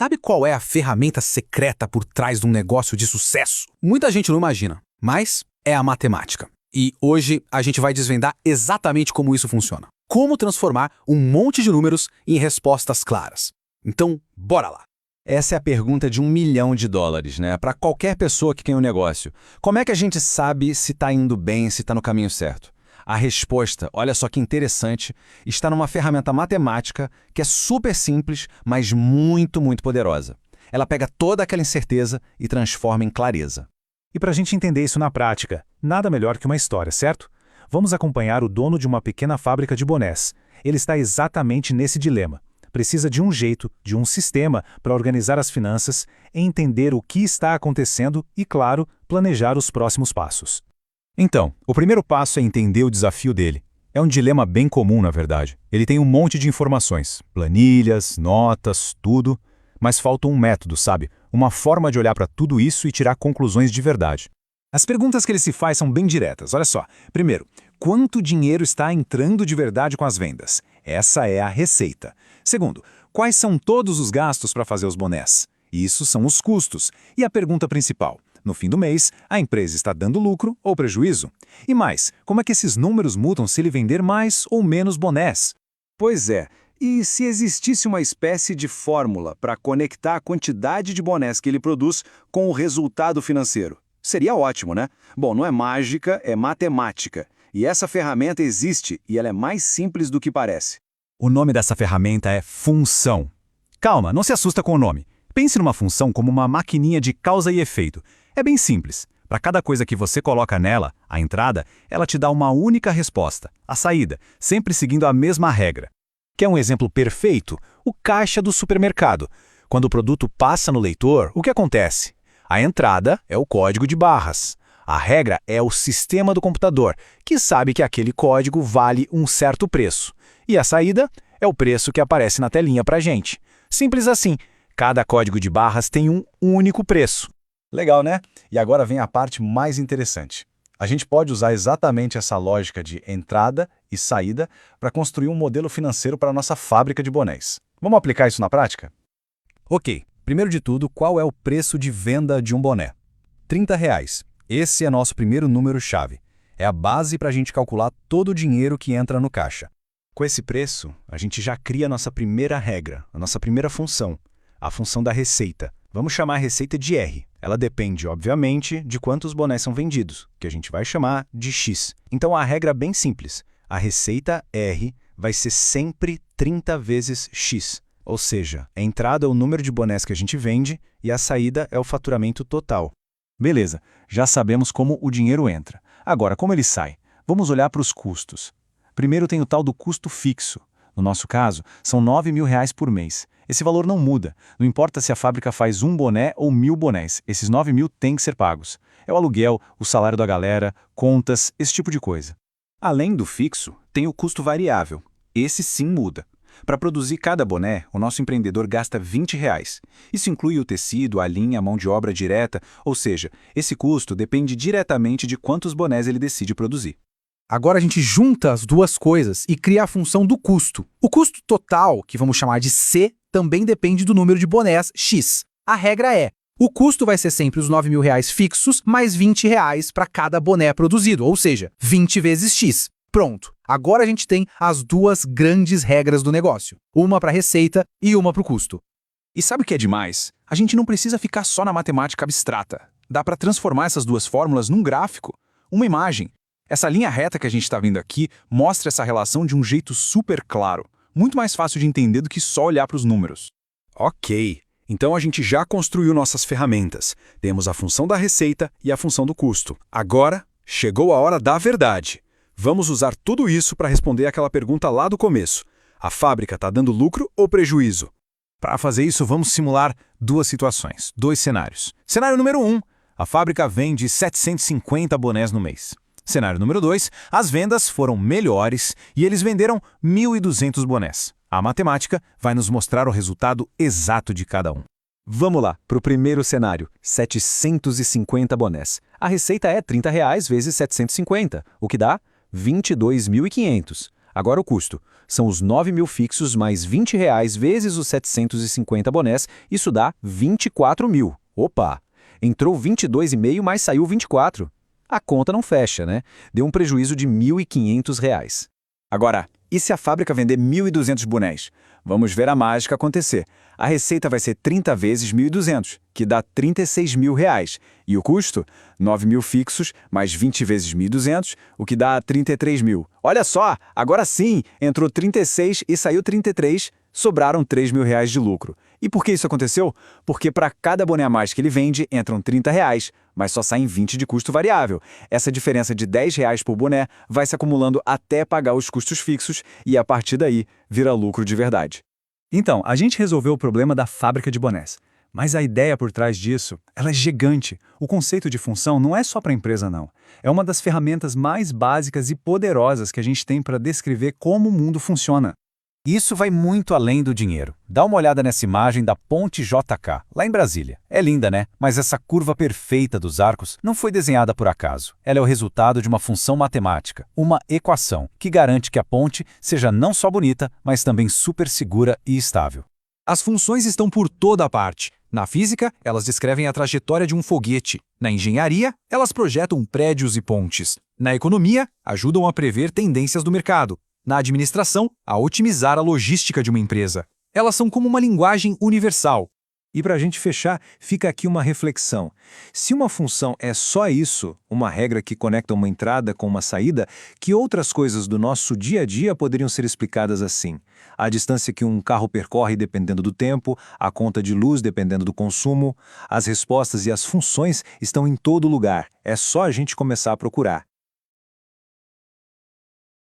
sabe qual é a ferramenta secreta por trás de um negócio de sucesso? Muita gente não imagina, mas é a matemática. E hoje a gente vai desvendar exatamente como isso funciona. Como transformar um monte de números em respostas claras. Então, bora lá! Essa é a pergunta de $1 milhão, né? Para qualquer pessoa que tem um negócio. Como é que a gente sabe se está indo bem, se está no caminho certo? A resposta, olha só que interessante, está numa ferramenta matemática que é super simples, mas muito poderosa. Ela pega toda aquela incerteza e transforma em clareza. E para a gente entender isso na prática, nada melhor que uma história, certo? Vamos acompanhar o dono de uma pequena fábrica de bonés. Ele está exatamente nesse dilema. Precisa de um jeito, de um sistema para organizar as finanças, entender o que está acontecendo e, claro, planejar os próximos passos. Então, o primeiro passo é entender o desafio dele. É um dilema bem comum, na verdade. Ele tem um monte de informações, planilhas, notas, tudo, mas falta um método, sabe? Uma forma de olhar para tudo isso e tirar conclusões de verdade. As perguntas que ele se faz são bem diretas, olha só. Primeiro, quanto dinheiro está entrando de verdade com as vendas? Essa é a receita. Segundo, quais são todos os gastos para fazer os bonés? Isso são os custos. E a pergunta principal, no fim do mês, a empresa está dando lucro ou prejuízo? E mais, como é que esses números mudam se ele vender mais ou menos bonés? Pois é, e se existisse uma espécie de fórmula para conectar a quantidade de bonés que ele produz com o resultado financeiro? Seria ótimo, né? Bom, não é mágica, é matemática. E essa ferramenta existe e ela é mais simples do que parece. O nome dessa ferramenta é função. Calma, não se assusta com o nome. Pense numa função como uma maquininha de causa e efeito. É bem simples. Para cada coisa que você coloca nela, a entrada, ela te dá uma única resposta, a saída, sempre seguindo a mesma regra. Quer um exemplo perfeito? O caixa do supermercado. Quando o produto passa no leitor, o que acontece? A entrada é o código de barras. A regra é o sistema do computador, que sabe que aquele código vale um certo preço. E a saída é o preço que aparece na telinha para a gente. Simples assim. Cada código de barras tem um único preço. Legal, né? E agora vem a parte mais interessante. A gente pode usar exatamente essa lógica de entrada e saída para construir um modelo financeiro para a nossa fábrica de bonés. Vamos aplicar isso na prática? Ok, primeiro de tudo, qual é o preço de venda de um boné? R$30. Esse é nosso primeiro número-chave. É a base para a gente calcular todo o dinheiro que entra no caixa. Com esse preço, a gente já cria a nossa primeira regra, a nossa primeira função, a função da receita. Vamos chamar a receita de R. Ela depende, obviamente, de quantos bonés são vendidos, que a gente vai chamar de X. Então a regra é bem simples. A receita R vai ser sempre 30 vezes X. Ou seja, a entrada é o número de bonés que a gente vende e a saída é o faturamento total. Beleza, já sabemos como o dinheiro entra. Agora, como ele sai? Vamos olhar para os custos. Primeiro tem o tal do custo fixo. No nosso caso, são R$9 mil por mês. Esse valor não muda. Não importa se a fábrica faz um boné ou 1.000 bonés. Esses 9 mil têm que ser pagos. É o aluguel, o salário da galera, contas, esse tipo de coisa. Além do fixo, tem o custo variável. Esse sim muda. Para produzir cada boné, o nosso empreendedor gasta R$20. Isso inclui o tecido, a linha, a mão de obra direta, ou seja, esse custo depende diretamente de quantos bonés ele decide produzir. Agora a gente junta as duas coisas e cria a função do custo. O custo total, que vamos chamar de C, também depende do número de bonés X. A regra é, o custo vai ser sempre os R$9 mil fixos, mais R$20 para cada boné produzido, ou seja, 20 vezes X. Pronto. Agora a gente tem as duas grandes regras do negócio. Uma para a receita e uma para o custo. E sabe o que é demais? A gente não precisa ficar só na matemática abstrata. Dá para transformar essas duas fórmulas num gráfico, uma imagem. Essa linha reta que a gente está vendo aqui mostra essa relação de um jeito super claro. Muito mais fácil de entender do que só olhar para os números. Ok, então a gente já construiu nossas ferramentas. Temos a função da receita e a função do custo. Agora, chegou a hora da verdade. Vamos usar tudo isso para responder aquela pergunta lá do começo. A fábrica está dando lucro ou prejuízo? Para fazer isso, vamos simular duas situações, dois cenários. Cenário número 1, a fábrica vende 750 bonés no mês. Cenário número 2, as vendas foram melhores e eles venderam 1.200 bonés. A matemática vai nos mostrar o resultado exato de cada um. Vamos lá, para o primeiro cenário, 750 bonés. A receita é R$30 vezes 750, o que dá 22.500. Agora o custo. São os 9.000 fixos mais R$ 20 vezes os 750 bonés, isso dá 24.000. Opa! Entrou 22,5, mas saiu 24. A conta não fecha, né? Deu um prejuízo de R$ 1.500. Agora, e se a fábrica vender 1.200 bonés? Vamos ver a mágica acontecer. A receita vai ser 30 vezes 1.200, que dá R$ 36.000. E o custo? 9.000 fixos, mais 20 vezes 1.200, o que dá 33.000. Olha só, agora sim, entrou 36 e saiu 33, sobraram R$ 3.000 de lucro. E por que isso aconteceu? Porque para cada boné a mais que ele vende, entram R$ 30, mas só saem 20 de custo variável. Essa diferença de R$ 10 por boné vai se acumulando até pagar os custos fixos e, a partir daí, vira lucro de verdade. Então, a gente resolveu o problema da fábrica de bonés. Mas a ideia por trás disso, ela é gigante. O conceito de função não é só para a empresa, não. É uma das ferramentas mais básicas e poderosas que a gente tem para descrever como o mundo funciona. Isso vai muito além do dinheiro. Dá uma olhada nessa imagem da Ponte JK, lá em Brasília. É linda, né? Mas essa curva perfeita dos arcos não foi desenhada por acaso. Ela é o resultado de uma função matemática, uma equação, que garante que a ponte seja não só bonita, mas também super segura e estável. As funções estão por toda a parte. Na física, elas descrevem a trajetória de um foguete. Na engenharia, elas projetam prédios e pontes. Na economia, ajudam a prever tendências do mercado. Na administração, a otimizar a logística de uma empresa. Elas são como uma linguagem universal. E para a gente fechar, fica aqui uma reflexão. Se uma função é só isso, uma regra que conecta uma entrada com uma saída, que outras coisas do nosso dia a dia poderiam ser explicadas assim? A distância que um carro percorre dependendo do tempo, a conta de luz dependendo do consumo, as respostas e as funções estão em todo lugar. É só a gente começar a procurar.